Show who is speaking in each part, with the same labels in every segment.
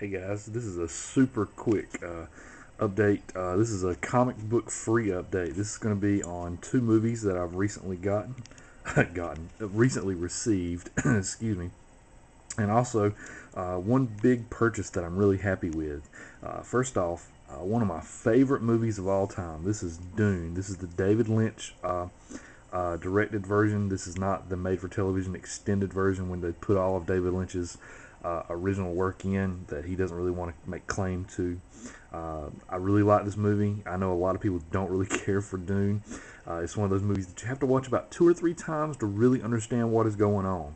Speaker 1: Hey guys, this is a super quick update. This is a comic book free update. This is going to be on two movies that I've recently recently received, excuse me, and also one big purchase that I'm really happy with. First off, one of my favorite movies of all time. This is Dune. This is the David Lynch directed version. This is not the made-for-television extended version when they put all of David Lynch's original work in that he doesn't really want to make claim to. I really like this movie. I know a lot of people don't really care for Dune. It's one of those movies that you have to watch about 2 or 3 times to really understand what is going on.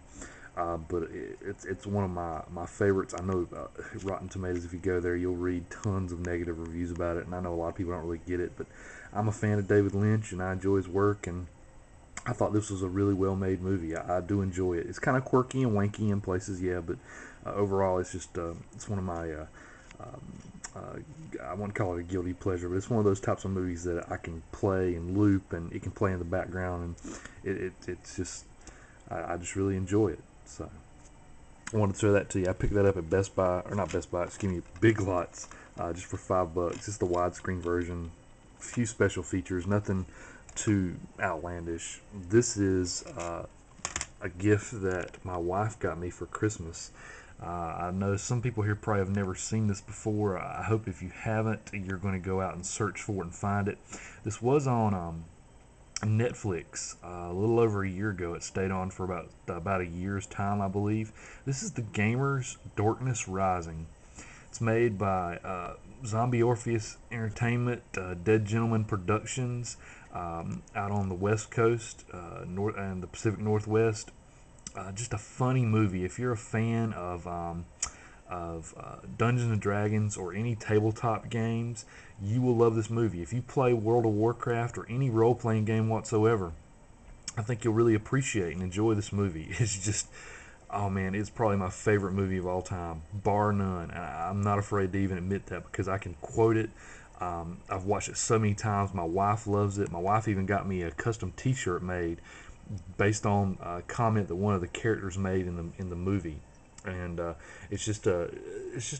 Speaker 1: But it's one of my favorites. I know Rotten Tomatoes, if you go there, you'll read tons of negative reviews about it, and I know a lot of people don't really get it, but I'm a fan of David Lynch, and I enjoy his work, and I thought this was a really well-made movie. I do enjoy it. It's kind of quirky and wanky in places, yeah, but overall, it's just it's one of my um, I wouldn't call it a guilty pleasure, but it's one of those types of movies that I can play and loop, and it can play in the background, and it's just I just really enjoy it. So I wanted to throw that to you. I picked that up at Best Buy, or not Best Buy, excuse me, Big Lots, just for $5. It's the widescreen version. A few special features, nothing too outlandish. This is a gift that my wife got me for Christmas. I know some people here probably have never seen this before. I hope if you haven't, you're going to go out and search for it and find it. This was on Netflix a little over a year ago. It stayed on for about a year's time, I believe. This is the Gamers Dorkness Rising. It's made by Zombie Orpheus Entertainment, Dead Gentleman Productions, out on the West Coast and the Pacific Northwest. Just a funny movie. If you're a fan of Dungeons and Dragons or any tabletop games, you will love this movie. If you play World of Warcraft or any role-playing game whatsoever, I think you'll really appreciate and enjoy this movie. It's just, oh man, it's probably my favorite movie of all time, bar none. And I'm not afraid to even admit that because I can quote it. I've watched it so many times. My wife loves it. My wife even got me a custom T-shirt made based on a comment that one of the characters made in the movie. And it's just a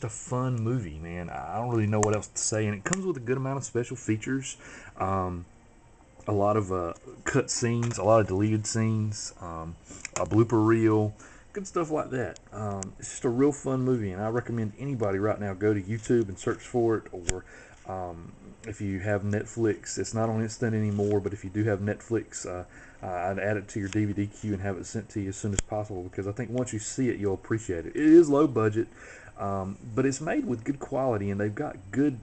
Speaker 1: fun movie, man. I don't really know what else to say, and it comes with a good amount of special features. A lot of cut scenes, a lot of deleted scenes, a blooper reel, good stuff like that. It's just a real fun movie, and I recommend anybody right now go to YouTube and search for it, or if you have Netflix, it's not on instant anymore, but if you do have Netflix, I'd add it to your DVD queue and have it sent to you as soon as possible, because I think once you see it, you'll appreciate it. It is low budget, but it's made with good quality, and they've got good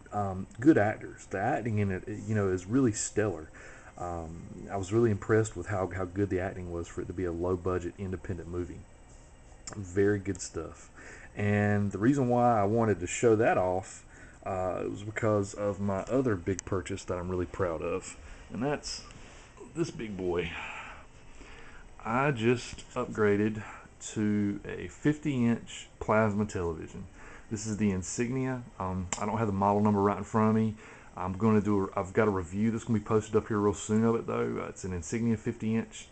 Speaker 1: actors. The acting in it, is really stellar. I was really impressed with how good the acting was for it to be a low budget independent movie. Very good stuff. And the reason why I wanted to show that off was because of my other big purchase that I'm really proud of, and that's this big boy. I just upgraded to a 50-inch plasma television. This is the Insignia. I don't have the model number right in front of me. I've got a review that's going to be posted up here real soon of it, though. It's an Insignia 50-inch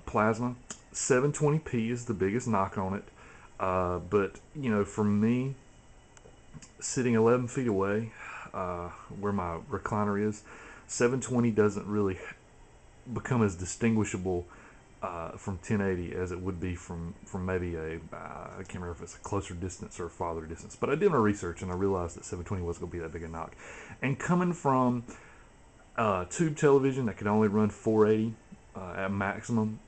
Speaker 1: plasma. 720p is the biggest knock on it. But, for me, sitting 11 feet away, where my recliner is, 720 doesn't really become as distinguishable from 1080 as it would be from maybe I can't remember if it's a closer distance or a farther distance, but I did my research and I realized that 720 wasn't going to be that big a knock. And coming from tube television that could only run 480 at maximum,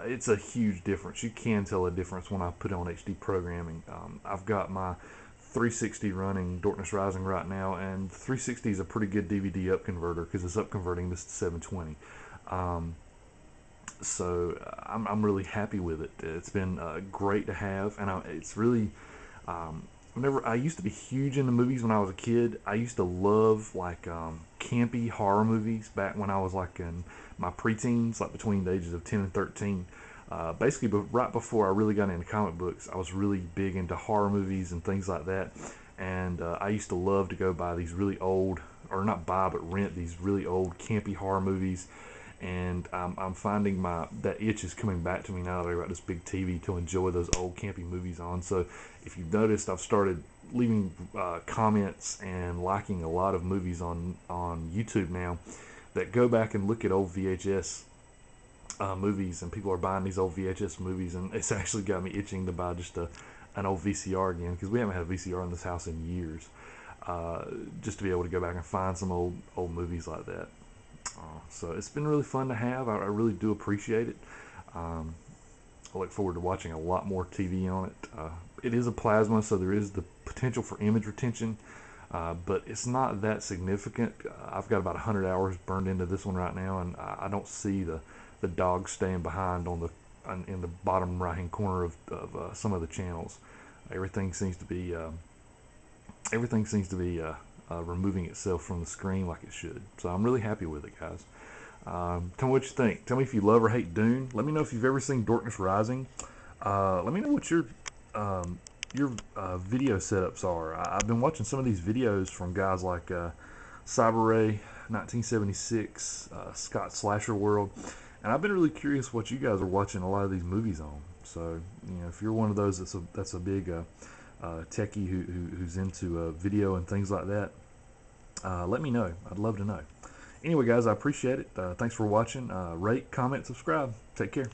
Speaker 1: it's a huge difference. You can tell a difference when I put it on HD programming. I've got my 360 running Dorkness Rising right now, and 360 is a pretty good DVD up converter because it's up converting this to 720. So I'm really happy with it. It's been great to have, and it's really whenever I used to be huge into movies when I was a kid. I used to love like campy horror movies back when I was like in my preteens, like between the ages of 10 and 13. Basically, right before I really got into comic books, I was really big into horror movies and things like that. And I used to love to go buy these really old, or not buy, but rent these really old campy horror movies. And I'm finding that itch is coming back to me now that I got this big TV to enjoy those old campy movies on. So if you've noticed, I've started leaving comments and liking a lot of movies on YouTube now that go back and look at old VHS movies, and people are buying these old VHS movies, and it's actually got me itching to buy just an old VCR again, because we haven't had a VCR in this house in years. Just to be able to go back and find some old movies like that. So it's been really fun to have. I really do appreciate it. I look forward to watching a lot more TV on it. It is a plasma, so there is the potential for image retention, but it's not that significant. I've got about 100 hours burned into this one right now, and I don't see the dog staying behind in the bottom right hand corner of some of the channels. Everything seems to be removing itself from the screen like it should. So I'm really happy with it, guys. Tell me what you think. Tell me if you love or hate Dune. Let me know if you've ever seen Dorkness Rising. Let me know what your video setups are. I've been watching some of these videos from guys like CyberRay 1976, Scott Slasher World, and I've been really curious what you guys are watching a lot of these movies on. So, if you're one of those that's a big techie who's into video and things like that, let me know. I'd love to know. Anyway, guys, I appreciate it. Thanks for watching. Rate, comment, subscribe. Take care.